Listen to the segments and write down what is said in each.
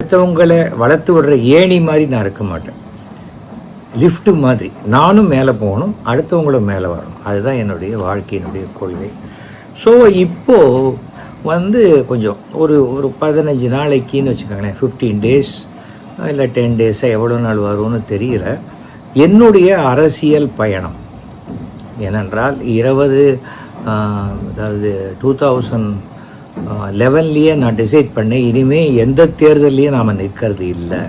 அடுத்தவங்களை வளர்த்து விடுற ஏணி மாதிரி நான் இருக்க மாட்டேன், லிஃப்ட்டு மாதிரி. நானும் மேலே போகணும், அடுத்தவங்களும் மேலே வரணும். அதுதான் என்னுடைய வாழ்க்கையினுடைய கொள்கை. ஸோ இப்போது கொஞ்சம் ஒரு 15 நாளைக்குன்னு வச்சுக்கோங்களேன், 15 days இல்லை 10 days எவ்வளோ நாள் வரும்னு தெரியல, என்னுடைய அரசியல் பயணம். ஏனென்றால் 2011 நான் டிசைட் பண்ணேன், இனிமேல் எந்த தேர்தல்லையும் நாம் நிற்கிறது இல்லை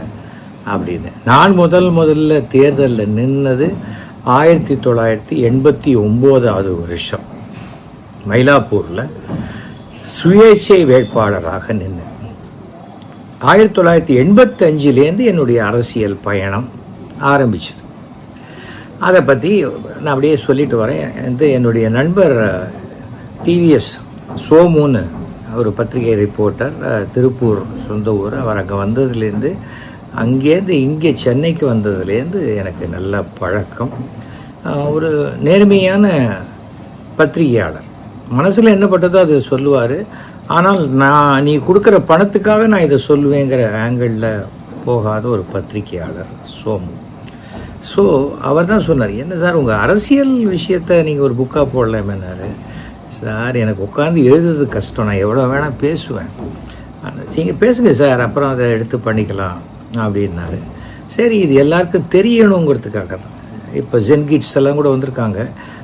அப்படின்னு. நான் முதல்ல தேர்தலில் நின்னது 1989 வருஷம் மயிலாப்பூரில் சுயேட்சை வேட்பாளராக நின்று. 1985 என்னுடைய அரசியல் பயணம் ஆரம்பிச்சது. அதை பற்றி நான் அப்படியே சொல்லிட்டு வரேன். என்னுடைய நண்பர் டிவிஎஸ் சோமுன்னு ஒரு பத்திரிகை ரிப்போர்ட்டர், திருப்பூர் சொந்த ஊர். அவர் அங்கே வந்ததுலேருந்து, அங்கேருந்து இங்கே சென்னைக்கு வந்ததுலேருந்து எனக்கு நல்ல பழக்கம். ஒரு நேர்மையான பத்திரிகையாளர், மனசில் என்ன பட்டதோ அது சொல்லுவார். ஆனால் நீ கொடுக்குற பணத்துக்காக நான் இதை சொல்லுவேங்கிற ஆங்கிளில் போகாத ஒரு பத்திரிகையாளர் சோமு. ஸோ அவர் தான் சொன்னார், என்ன சார் உங்கள் அரசியல் விஷயத்தை நீங்கள் ஒரு புக்காக போடலாமேனாரு. சார் எனக்கு உட்காந்து எழுதுறது கஷ்டம், நான் எவ்வளோ வேணால் பேசுவேன், நீங்கள் பேசுங்க சார், அப்புறம் அதை எடுத்து பண்ணிக்கலாம் அப்படின்னாரு. சரி, இது எல்லாருக்கும் தெரியணுங்கிறதுக்காக தான். இப்போ ஜென்கிட்ஸ் எல்லாம் கூட வந்திருக்காங்க.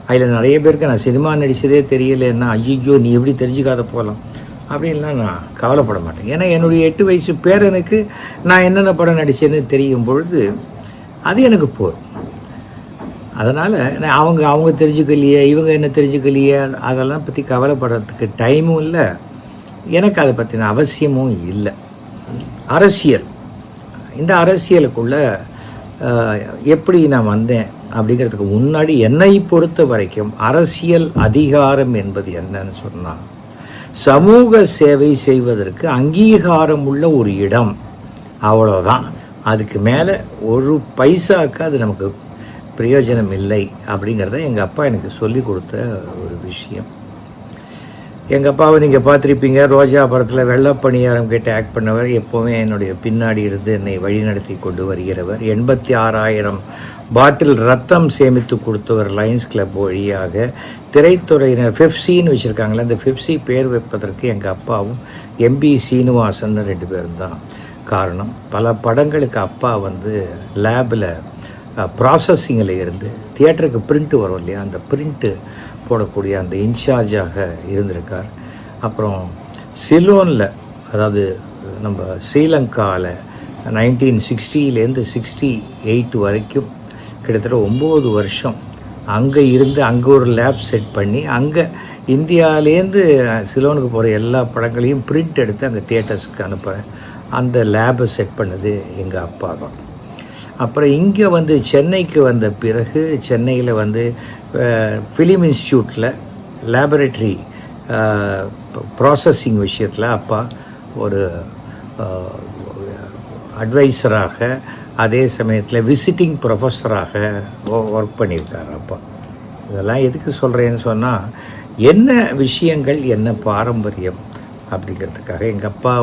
அதில் நிறைய பேருக்கு நான் சினிமா நடித்ததே தெரியலன்னா, ஐயோ நீ எப்படி தெரிஞ்சுக்காத போகலாம் அப்படின்லாம் நான் கவலைப்பட மாட்டேன். ஏன்னா என்னுடைய 8 வயசு பேரனுக்கு நான் என்னென்ன படம் நடித்தேன்னு தெரியும் பொழுது அது எனக்கு போதும். அதனால் அவங்க தெரிஞ்சுக்கலையே, இவங்க என்ன தெரிஞ்சுக்கலையே, அதெல்லாம் பற்றி கவலைப்படுறதுக்கு டைமும் இல்லை, எனக்கு அதை பற்றின அவசியமும் இல்லை. அரசியல், இந்த அரசியலுக்குள்ளே எப்படி நான் வந்தேன் அப்படிங்கிறதுக்கு முன்னாடி என்னை பொறுத்த வரைக்கும் அரசியல் அதிகாரம் என்பது என்னன்னு சொன்னால், சமூக சேவை செய்வதற்கு அங்கீகாரம் உள்ள ஒரு இடம், அவ்வளோதான். அதுக்கு மேலே ஒரு பைசாக்கு அது நமக்கு பிரயோஜனம் இல்லை அப்படிங்கிறத எங்கள் அப்பா எனக்கு சொல்லி கொடுத்த ஒரு விஷயம். எங்கள் அப்பாவை நீங்கள் பார்த்துருப்பீங்க, ரோஜா படத்தில் வெள்ளப்பணியாரம் கேட்டு ஆக்ட் பண்ணவர், எப்போவுமே என்னுடைய பின்னாடி இருந்து என்னை வழிநடத்தி கொண்டு வருகிறவர். 86,000 பாட்டில் ரத்தம் சேமித்து கொடுத்தவர் லயன்ஸ் கிளப் வழியாக. திரைத்துறையினர் ஃபிஃப்சின்னு வச்சுருக்காங்களே, அந்த ஃபிஃப்சி பேர் வைப்பதற்கு எங்கள் அப்பாவும் எம்பி சீனிவாசன் 2 பேரும் தான் காரணம். பல படங்களுக்கு அப்பா லேபில் ப்ராசஸிங்கில் இருந்து தியேட்டருக்கு பிரிண்ட்டு வரும் இல்லையா, அந்த பிரிண்ட்டு போடக்கூடிய அந்த இன்சார்ஜாக இருந்திருக்கார். அப்புறம் சிலோனில், அதாவது நம்ம ஸ்ரீலங்காவில் 1960 68 வரைக்கும் கிட்டத்தட்ட 9 வருஷம் அங்கே இருந்து அங்கே ஒரு லேப் செட் பண்ணி அங்கே இந்தியாவிலேருந்து சிலோனுக்கு போகிற எல்லா படங்களையும் பிரிண்ட் எடுத்து அங்கே தியேட்டர்ஸ்க்கு அனுப்புகிறேன். அந்த லேபை செட் பண்ணது எங்கள் அப்பா தான். அப்புறம் இங்கே சென்னைக்கு வந்த பிறகு சென்னையில் ஃபிலிம் இன்ஸ்டியூட்டில் லேபரேட்டரி ப்ராசஸிங் விஷயத்தில் அப்பா ஒரு அட்வைசராக, அதே சமயத்தில் விசிட்டிங் ப்ரொஃபஸராக ஒர்க் பண்ணியிருக்கார் அப்பா. இதெல்லாம் எதுக்கு சொல்கிறேன்னு சொன்னால், என்ன விஷயங்கள் என்ன பாரம்பரியம் அப்படிங்கிறதுக்காக. எங்கள் அப்பா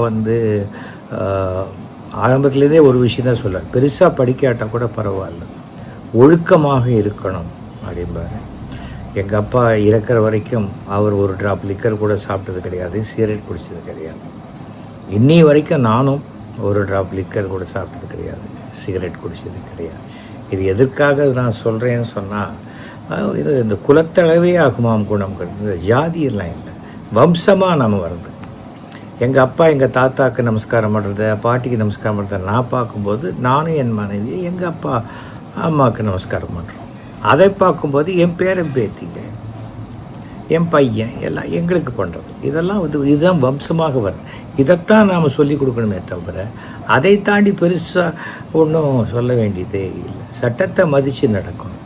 ஆரம்பத்துலேருந்தே ஒரு விஷயம் தான் சொல்லுவார், பெருசாக படிக்காட்டால் கூட பரவாயில்ல, ஒழுக்கமாக இருக்கணும் அப்படிம்பாரு. எங்கள் அப்பா இறக்குற வரைக்கும் அவர் ஒரு ட்ராப் லிக்கர் கூட சாப்பிட்டது கிடையாது, சிகரெட் குடித்தது கிடையாது. இன்னி வரைக்கும் நானும் ஒரு ட்ராப் லிக்கர் கூட சாப்பிட்டது கிடையாது, சிகரெட் குடித்தது கிடையாது. இது எதற்காக நான் சொல்கிறேன்னு சொன்னால், இது இந்த குலத்தளவே ஆகுமாம் குணம்ங்கிறது, ஜாதியெல்லாம் இல்லை, வம்சமாக நம்ம வருது. எங்கள் அப்பா எங்கள் தாத்தாவுக்கு நமஸ்காரம் பண்ணுறத, பாட்டிக்கு நமஸ்காரம் பண்ணுறத நான் பார்க்கும்போது, நானும் என் மனைவி எங்கள் அப்பா அம்மாவுக்கு நமஸ்காரம் பண்ணுறோம். அதை பார்க்கும்போது என் பேரன் பேத்திங்க, என் பையன் எல்லாம் எங்களுக்கு பண்ணுறது. இதெல்லாம் இதுதான் வம்சமாக வருது. இதைத்தான் நாம் சொல்லிக் கொடுக்கணுமே தவிர அதை தாண்டி பெருசாக ஒன்றும் சொல்ல வேண்டியதே இல்லை. சட்டத்தை மதித்து நடக்கணும்.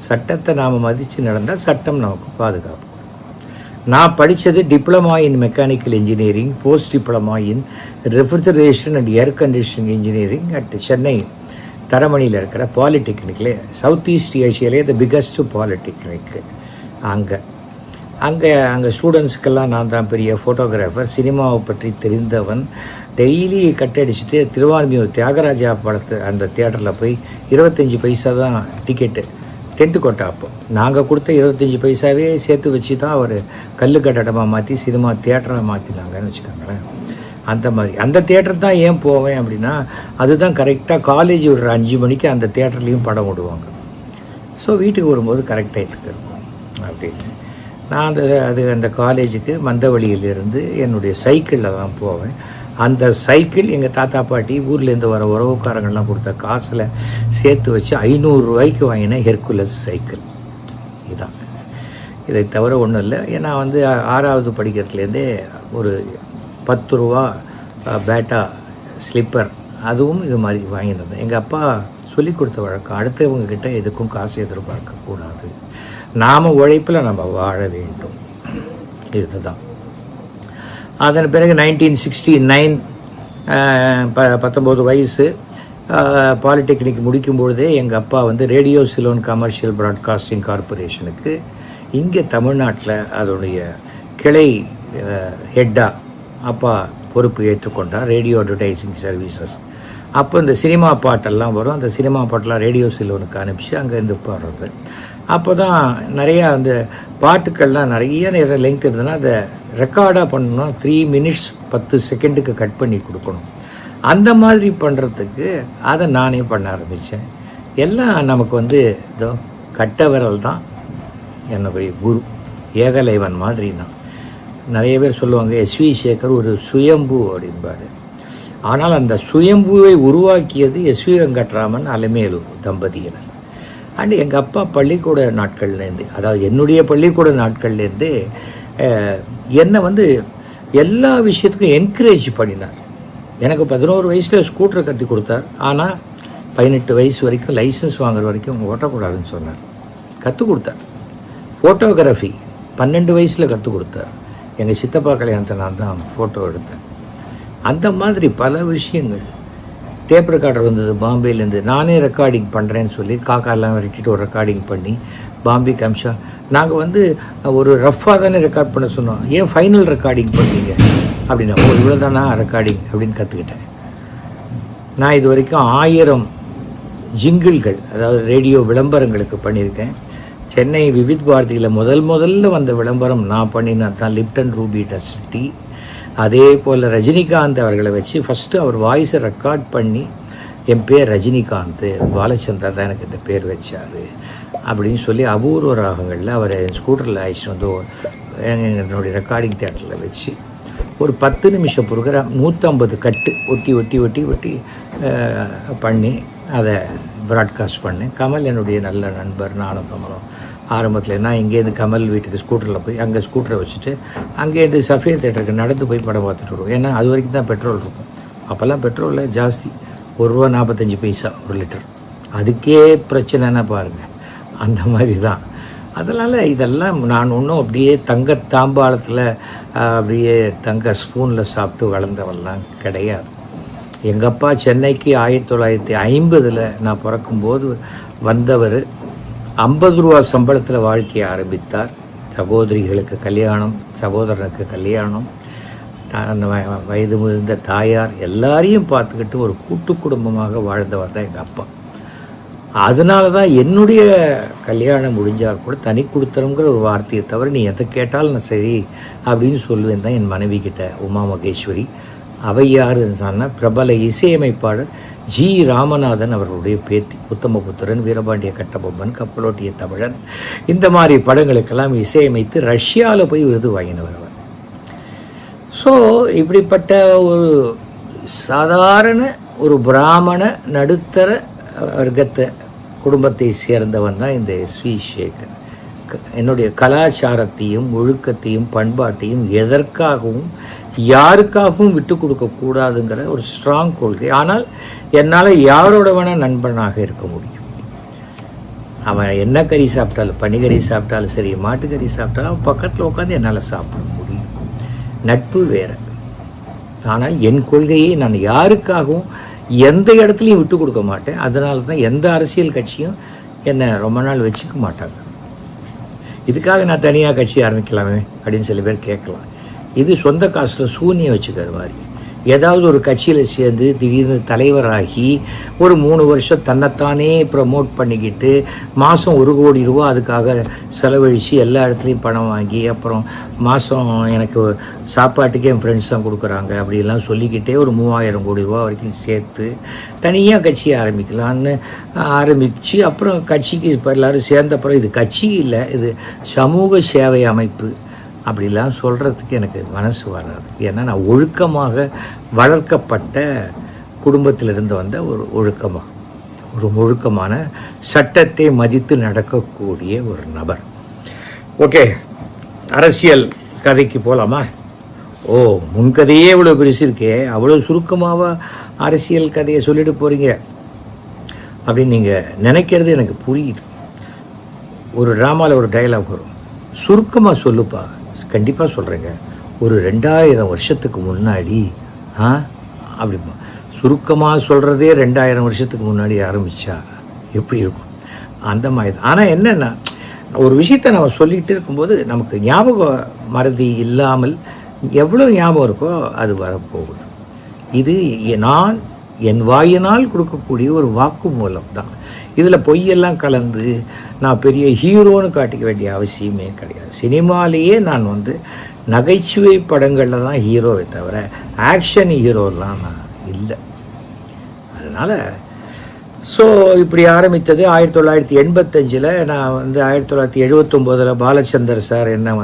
சட்டத்தை நாம் மதித்து நடந்தால் சட்டம் நமக்கு பாதுகாப்பு. நான் படித்தது diploma in mechanical engineering, post diploma in refrigeration and air conditioning engineering at Chennai தரமணியில் இருக்கிற பாலிடெக்னிக்கில், சவுத் ஈஸ்ட் ஏஷியாவிலே த பிக்கஸ்ட் பாலிடெக்னிக்கு அங்கே. அங்கே ஸ்டூடெண்ட்ஸுக்கெல்லாம் நான் தான் பெரிய ஃபோட்டோகிராஃபர், சினிமாவை பற்றி தெரிந்தவன். டெய்லி கட்டடிச்சுட்டு திருவான்மியூர் தியாகராஜா படத்து அந்த தியேட்டரில் போய் 25 பைசா தான் டிக்கெட்டு, டென்ட்டு கொட்டை. அப்போ நாங்கள் கொடுத்த 25 பைசாவே சேர்த்து வச்சு தான் அவர் கல் கட்டடமாக மாற்றி சினிமா தியேட்டராக மாற்றினாங்கன்னு வச்சுக்கோங்களேன். அந்த மாதிரி அந்த தியேட்டர் தான் ஏன் போவேன் அப்படின்னா, அதுதான் கரெக்டாக காலேஜ் விடுற 5 மணிக்கு அந்த தியேட்டர்லேயும் படம் விடுவாங்க. ஸோ வீட்டுக்கு வரும்போது கரெக்டாக இருக்கும் அப்படின்னு நான் அந்த காலேஜுக்கு மந்தவழியிலிருந்து என்னுடைய சைக்கிளில் தான் போவேன். அந்த சைக்கிள் எங்கள் தாத்தா பாட்டி ஊர்லேருந்து வர உறவுக்காரங்கள்லாம் கொடுத்த காசில் சேர்த்து வச்சு 500 ரூபாய்க்கு வாங்கின ஹெர்குலஸ் சைக்கிள். இதுதான், இதை தவிர ஒன்றும் இல்லை. ஏன்னா 6வது படிக்கிறதுலேருந்தே ஒரு 10 ரூபா பேட்டா ஸ்லிப்பர், அதுவும் இது மாதிரி வாங்கியிருந்தேன். எங்கள் அப்பா சொல்லி கொடுத்த வழக்கம், அடுத்தவங்கக்கிட்ட எதுக்கும் காசு எதிர்பார்க்கக்கூடாது, நாம் உழைப்பில் நம்ம வாழ வேண்டும். இதுதான். அதன் பிறகு 1969 19 வயசு பாலிடெக்னிக் முடிக்கும்பொழுதே எங்கள் அப்பா ரேடியோ சிலோன் கமர்ஷியல் ப்ராட்காஸ்டிங் கார்பரேஷனுக்கு இங்கே தமிழ்நாட்டில் அதோடைய கிளை ஹெட்டாக அப்பா பொறுப்பு ஏற்றுக்கொண்டார், ரேடியோ அட்வர்டைசிங் சர்வீசஸ். அப்போ இந்த சினிமா பாட்டெல்லாம் வரும், அந்த சினிமா பாட்டெல்லாம் ரேடியோ சிலோனுக்கு அனுப்பிச்சு அங்கேருந்து பாடுறது. அப்போ தான் நிறையா அந்த பாட்டுக்கள்லாம் நிறைய நேரம் லெங்க் இருந்ததுன்னா அதை ரெக்கார்டாக பண்ணணும். 3 மினிட்ஸ் 10 செகண்டுக்கு கட் பண்ணி கொடுக்கணும். அந்த மாதிரி பண்ணுறதுக்கு அதை நானே பண்ண ஆரம்பித்தேன். எல்லாம் நமக்கு இதோ கட்ட விரல் தான் என்னுடைய குரு, ஏகலைவன் மாதிரி தான். நிறைய பேர் சொல்லுவாங்க எஸ்வி சேகர் ஒரு சுயம்பு அப்படின்பாரு. ஆனால் அந்த சுயம்புவை உருவாக்கியது எஸ்வி வெங்கட்ராமன் அலமேலு தம்பதியினர். அண்டு எங்கள் அப்பா பள்ளிக்கூட நாட்கள்லேருந்து, அதாவது என்னுடைய பள்ளிக்கூட நாட்கள்லேருந்து என்னை எல்லா விஷயத்துக்கும் என்கரேஜ் பண்ணினார். எனக்கு 11 வயசில் ஸ்கூட்டரை கட்டி கொடுத்தார். ஆனால் 18 வயசு வரைக்கும் லைசன்ஸ் வாங்குற வரைக்கும் ஓட்டக்கூடாதுன்னு சொன்னார். கற்றுக் கொடுத்தார். ஃபோட்டோகிராஃபி 12 வயசில் கற்றுக் கொடுத்தார். எங்கள் சித்தப்பா கல்யாணத்தை நான் தான் ஃபோட்டோ எடுத்தேன். அந்த மாதிரி பல விஷயங்கள். டேப் ரெக்கார்டர் வந்தது பாம்பேலேருந்து, நானே ரெக்கார்டிங் பண்ணுறேன்னு சொல்லி காக்காலாம் விரட்டிட்டு ஒரு ரெக்கார்டிங் பண்ணி பாம்பே கம்ஷா. நாங்கள் ஒரு ரஃப்பாக தானே ரெக்கார்ட் பண்ண சொன்னோம், ஏன் ஃபைனல் ரெக்கார்டிங் பண்ணீங்க அப்படின்னா, இவ்வளோ தானா ரெக்கார்டிங் அப்படின்னு கற்றுக்கிட்டேன். நான் இது வரைக்கும் 1000 ஜிங்கிள்கள், அதாவது ரேடியோ விளம்பரங்களுக்கு பண்ணியிருக்கேன். சென்னை விவித் பாரதியில் முதல்ல வந்த விளம்பரம் நான் பண்ணினது தான், லிப்டன் ரூபி டஸ்ட் டீ. அதே போல் ரஜினிகாந்த் அவர்களை வச்சு ஃபஸ்ட்டு அவர் வாய்ஸை ரெக்கார்ட் பண்ணி, என் பேர் ரஜினிகாந்த், பாலச்சந்தர் தான் எனக்கு இந்த பேர் வச்சார் அப்படின்னு சொல்லி அபூர்வ ராகங்களில் அவரை ஸ்கூட்டரில் அழைச்சிட்டு என்னுடைய ரெக்கார்டிங் தியேட்டரில் வச்சு ஒரு 10 நிமிஷம் ப்ரோக்ராம் 150 கட்டு ஒட்டி பண்ணி அதை ப்ராட்காஸ்ட் பண்ணேன். கமல் என்னுடைய நல்ல நண்பர், நானும் கமலும் ஆரம்பத்தில் நான் இங்கேருந்து கமல் வீட்டுக்கு ஸ்கூட்டரில் போய் அங்கே ஸ்கூட்டரை வச்சுட்டு அங்கேருந்து சஃபியா தேட்டருக்கு நடந்து போய் படம் பார்த்துட்டு வருவோம். ஏன்னா அது வரைக்கும் தான் பெட்ரோல் இருக்கும். அப்போல்லாம் பெட்ரோலில் ஜாஸ்தி, ₹1.45 1 லிட்டர். அதுக்கே பிரச்சனைன்னா பாருங்கள். அந்த மாதிரி தான். அதனால் இதெல்லாம் நான் ஒன்றும் அப்படியே தங்க தாம்பாளத்தில் அப்படியே தங்க ஸ்பூனில் சாப்பிட்டு வளர்ந்தவெல்லாம் கிடையாது. எங்கள் அப்பா சென்னைக்கு 1950 நான் பிறக்கும்போது வந்தவர். 50 ரூபா சம்பளத்தில் வாழ்க்கையை ஆரம்பித்தார். சகோதரிகளுக்கு கல்யாணம், சகோதரனுக்கு கல்யாணம், வயது முதிர்ந்த தாயார் எல்லாரையும் பார்த்துக்கிட்டு ஒரு கூட்டு குடும்பமாக வாழ்ந்தவர் தான் எங்கள் அப்பா. அதனால தான் என்னுடைய கல்யாணம் முடிஞ்சால் கூட தனி கொடுத்தருங்கிற ஒரு வார்த்தையை தவிர நீ எதை கேட்டாலும் நான் சரி அப்படின்னு சொல்லுவேன் தான் என் மனைவி கிட்ட. உமா மகேஸ்வரி அவை யாருன்னு சொன்னால் பிரபல இசையமைப்பாளர் ஜி ராமநாதன் அவர்களுடைய பேத்தி. உத்தமபுத்திரன், வீரபாண்டிய கட்டபொம்மன், கப்பலோட்டிய தமிழன், இந்த மாதிரி படங்களுக்கெல்லாம் இசையமைத்து ரஷ்யாவில் போய் விருது வாங்கினவர் அவர். ஸோ இப்படிப்பட்ட ஒரு சாதாரண ஒரு பிராமண நடுத்தர வர்க்கத்தை குடும்பத்தை சேர்ந்தவன் தான் இந்த எஸ்வி சேகர். என்னுடைய கலாச்சாரத்தையும் ஒழுக்கத்தையும் பண்பாட்டையும் எதற்காகவும் யாருக்காகவும் விட்டு கொடுக்கக்கூடாதுங்கிற ஒரு ஸ்ட்ராங் கொள்கை. ஆனால் என்னால் யாரோட வேணால் நண்பனாக இருக்க முடியும். அவன் என்ன கறி சாப்பிட்டாலும், பனிக்கறி சாப்பிட்டாலும் சரி, மாட்டுக்கறி சாப்பிட்டாலும் அவன் பக்கத்தில் உட்காந்து என்னால் சாப்பிட முடியும். நட்பு வேறு. ஆனால் என் கொள்கையை நான் யாருக்காகவும் எந்த இடத்துலையும் விட்டு கொடுக்க மாட்டேன். அதனால தான் எந்த அரசியல் கட்சியும் என்னை ரொம்ப நாள் வச்சுக்க மாட்டாங்க. இதுக்காக நான் தனியாக கட்சி ஆரம்பிக்கலாமே அப்படின்னு சில பேர் கேட்கலாம். இது சொந்த காசில் சூனியம் வச்சுக்கிற மாதிரி. ஏதாவது ஒரு கட்சியில் சேர்ந்து திடீர்னு தலைவராகி ஒரு 3 வருஷம் தன்னைத்தானே ப்ரமோட் பண்ணிக்கிட்டு மாதம் 1 கோடி ரூபா அதுக்காக செலவழித்து எல்லா இடத்துலையும் பணம் வாங்கி அப்புறம் மாதம் எனக்கு சாப்பாட்டுக்கே என் ஃப்ரெண்ட்ஸ் தான் கொடுக்குறாங்க அப்படிலாம் சொல்லிக்கிட்டே ஒரு 3000 கோடி ரூபா வரைக்கும் சேர்த்து தனியாக கட்சி ஆரம்பிக்கலான்னு ஆரம்பித்து அப்புறம் கட்சிக்கு இப்போ எல்லோரும் சேர்ந்த அப்புறம் இது கட்சி இல்லை, இது சமூக சேவை அமைப்பு அப்படிலாம் சொல்கிறதுக்கு எனக்கு மனசு வராது. ஏன்னா நான் ஒழுக்கமாக வளர்க்கப்பட்ட குடும்பத்திலிருந்து வந்த ஒரு ஒழுக்கமான சட்டத்தை மதித்து நடக்கக்கூடிய ஒரு நபர். ஓகே, அரசியல் கதைக்கு போகலாமா? முன்கதையே இவ்வளோ பெருசு இருக்கே, அவ்வளோ சுருக்கமாக அரசியல் கதையை சொல்லிட்டு போகிறீங்க அப்படின்னு நீங்கள் நினைக்கிறது எனக்கு புரியுது. ஒரு ட்ராமாவில் ஒரு டைலாக் வரும், சுருக்கமாக சொல்லுப்பா. கண்டிப்பாக சொல்கிறேங்க, ஒரு 2000 வருஷத்துக்கு முன்னாடி அப்படிமா சுருக்கமாக சொல்கிறதே 2000 வருஷத்துக்கு முன்னாடி ஆரம்பித்தா எப்படி இருக்கும்? அந்த மாதிரி தான். ஆனால் என்னென்னா, ஒரு விஷயத்தை நம்ம சொல்லிகிட்டு இருக்கும்போது நமக்கு ஞாபக மறதி இல்லாமல் எவ்வளோ ஞாபகம் இருக்கோ அது வரப்போகுது. இது நான் என் வாயினால் கொடுக்கக்கூடிய ஒரு வாக்கு மூலம் தான். இதில் பொய்யெல்லாம் கலந்து நான் பெரிய ஹீரோன்னு காட்டிக்க வேண்டிய அவசியமே கிடையாது. சினிமாலேயே நான் நகைச்சுவை படங்களில் தான் ஹீரோவை தவிர ஆக்ஷன் ஹீரோலாம் நான் இல்லை. அதனால் இப்படி ஆரம்பித்தது 1985. நான் 1979 பாலச்சந்தர் சார் என்ன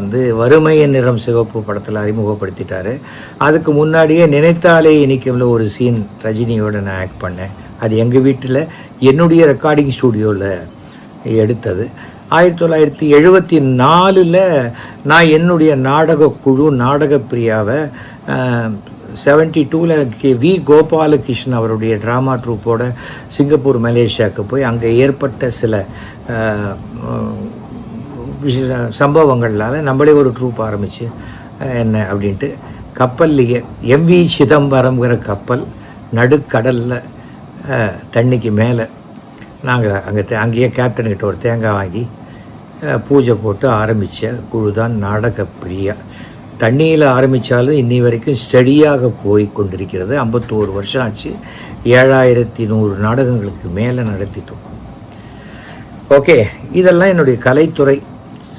வறுமையின் நிறம் சிவப்பு படத்தில் அறிமுகப்படுத்திட்டார். அதுக்கு முன்னாடியே நினைத்தாலே இனிக்கும்ல ஒரு சீன் ரஜினியோடு நான் ஆக்ட் பண்ணேன். அது எங்கள் வீட்டில் என்னுடைய ரெக்கார்டிங் ஸ்டூடியோவில் எடுத்தது. 1974 நான் என்னுடைய நாடக குழு நாடகப்பிரியாவை 72 வி கோபாலகிருஷ்ணன் அவருடைய ட்ராமா ட்ரூப்போட சிங்கப்பூர் மலேசியாவுக்கு போய் அங்கே ஏற்பட்ட சில சம்பவங்களால் நம்மளே ஒரு ட்ரூப் ஆரம்பித்து என்ன அப்படின்ட்டு கப்பல்லையே MV சிதம்பரம்ங்கிற கப்பல் நடுக்கடலில் தண்ணிக்கு மேலே நாங்கள் அங்கேயே கேப்டன்கிட்ட ஒரு தேங்காய் வாங்கி பூஜை போட்டு ஆரம்பித்த குழு தான் நாடகப்பிரியா. தண்ணியில் ஆரம்பித்தாலும் இன்னி வரைக்கும் ஸ்டடியாக போய் கொண்டிருக்கிறது. 51 வருஷம் ஆச்சு. 7100 நாடகங்களுக்கு மேலே நடத்திட்டோம். ஓகே, இதெல்லாம் என்னுடைய கலைத்துறை.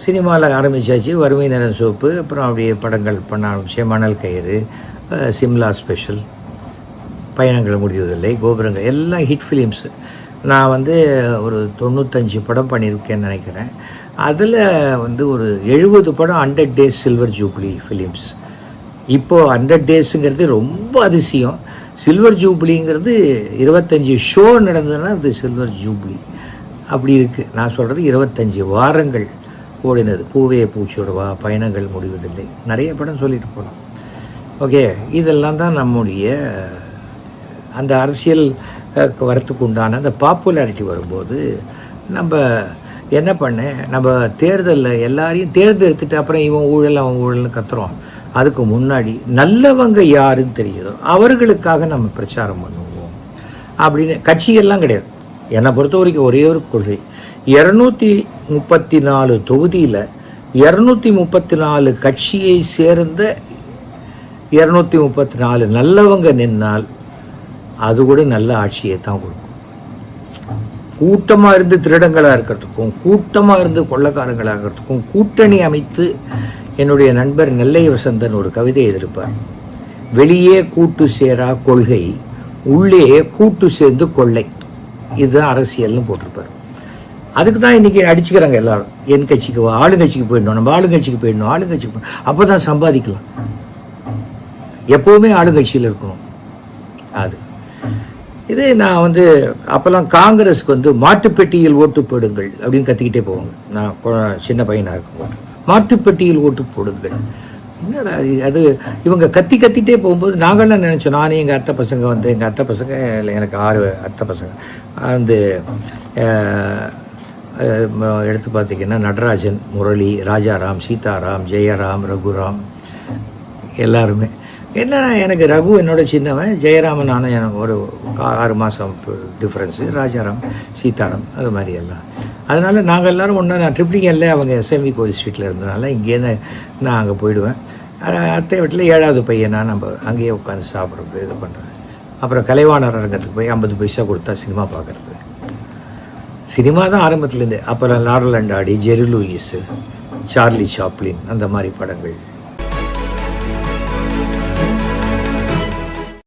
சினிமாவில் ஆரம்பித்தாச்சு, வறுமை நிறம் சோப்பு, அப்புறம் அப்படியே படங்கள் பண்ண ஆரம்பித்தேன். மணல் கயிறு, சிம்லா ஸ்பெஷல், பயணங்கள் முடிவதில்லை, கோபுரங்கள், எல்லாம் ஹிட் ஃபிலிம்ஸு. நான் ஒரு 95 படம் பண்ணியிருக்கேன்னு நினைக்கிறேன். அதில் ஒரு 70 படம் 100 டேஸ் சில்வர் ஜூப்ளி ஃபிலிம்ஸ். இப்போது 100 டேஸுங்கிறது ரொம்ப அதிசயம். சில்வர் ஜூப்ளிங்கிறது 25 ஷோ நடந்ததுன்னா அது சில்வர் ஜூப்ளி அப்படி இருக்குது. நான் சொல்கிறது 25 வாரங்கள் ஓடினது. பூவே பூச்சோடவா, பயணங்கள் முடிவதில்லை, நிறைய படம் சொல்லிட்டு போகலாம். ஓகே, இதெல்லாம் தான் நம்முடைய அந்த அரசியல் வரத்துக்கு உண்டான அந்த பாப்புலாரிட்டி வரும்போது நம்ம என்ன பண்ணேன், நம்ம தேர்தலில் எல்லாரையும் தேர்ந்தெடுத்துட்டு அப்புறம் இவன் ஊழல் அவன் ஊழல்னு கத்துறோம். அதுக்கு முன்னாடி நல்லவங்க யாருன்னு தெரியுதோ அவர்களுக்காக நம்ம பிரச்சாரம் பண்ணுவோம் அப்படின்னு. கட்சிகள்லாம் கிடையாது. என்னை பொறுத்த வரைக்கும் ஒரே ஒரு கொள்கை, 234 தொகுதியில் 234 கட்சியை சேர்ந்த 234 நல்லவங்க நின்னால் அது கூட நல்ல ஆட்சியை தான் கொடுக்கும். கூட்டமாக இருந்து திருடங்களாக இருக்கிறதுக்கும் கூட்டமாக இருந்து கொள்ளக்காரங்களாக இருக்கிறதுக்கும் கூட்டணி அமைத்து. என்னுடைய நண்பர் நெல்லை வசந்தன் ஒரு கவிதை எழுதியிருப்பார், வெளியே கூட்டு சேரா கொள்கை, உள்ளே கூட்டு சேர்ந்து கொள்ளை. இதுதான் அரசியல்னு போட்டிருப்பார். அதுக்கு தான் இன்றைக்கி அடிச்சுக்கிறாங்க எல்லாரும். என் கட்சிக்கு ஆளுங்கட்சிக்கு போயிடணும், நம்ம ஆளுங்கட்சிக்கு போயிடணும், ஆளுங்கட்சிக்கு போய் அப்போ தான் சம்பாதிக்கலாம். எப்போவுமே ஆளுங்கட்சியில் இருக்கணும். அது இது நான் அப்போல்லாம் காங்கிரஸுக்கு மாட்டுப்பெட்டியில் ஓட்டு போடுங்கள் அப்படின்னு கத்திக்கிட்டே போவாங்க. நான் சின்ன பையனாக இருக்கும், மாட்டுப்பெட்டியில் ஓட்டு போடுங்கள். என்னடா அது, இவங்க கத்திட்டே போகும்போது நாங்கள்லாம் நினச்சோம், நானே எங்கள் அத்தை பசங்க எங்கள் அத்தை பசங்க இல்லை, எனக்கு 6 அத்தை பசங்க எடுத்து பார்த்திங்கன்னா நடராஜன், முரளி, ராஜாராம், சீதாராம், ஜெயராம், ரகுராம், எல்லாருமே. என்னன்னா எனக்கு ரகு என்னோட சின்னவன், ஜெயராமன் எனக்கு ஒரு 6 மாதம் டிஃப்ரென்ஸு, ராஜாராம், சீதாராம், அது மாதிரி எல்லாம். அதனால் நாங்கள் எல்லோரும் ஒன்றா, நான் ட்ரிப்ளிகனில் அவங்க எஸ்எம்வி கோயில் ஸ்ட்ரீட்டில் இருந்ததுனால இங்கேருந்து நான் அங்கே போயிடுவேன். அத்தை வீட்டில் 7வது பையனா நம்ம அங்கேயே உட்காந்து சாப்பிட்றது இது பண்ணுறது. அப்புறம் கலைவாணர் அரங்கத்துக்கு போய் 50 பைசா கொடுத்தா சினிமா பார்க்குறது. சினிமா தான் ஆரம்பத்துலேருந்து. அப்புறம் Laurel and Aadi, zari Lewis, Charlie Chaplin, அந்த மாதிரி படங்கள்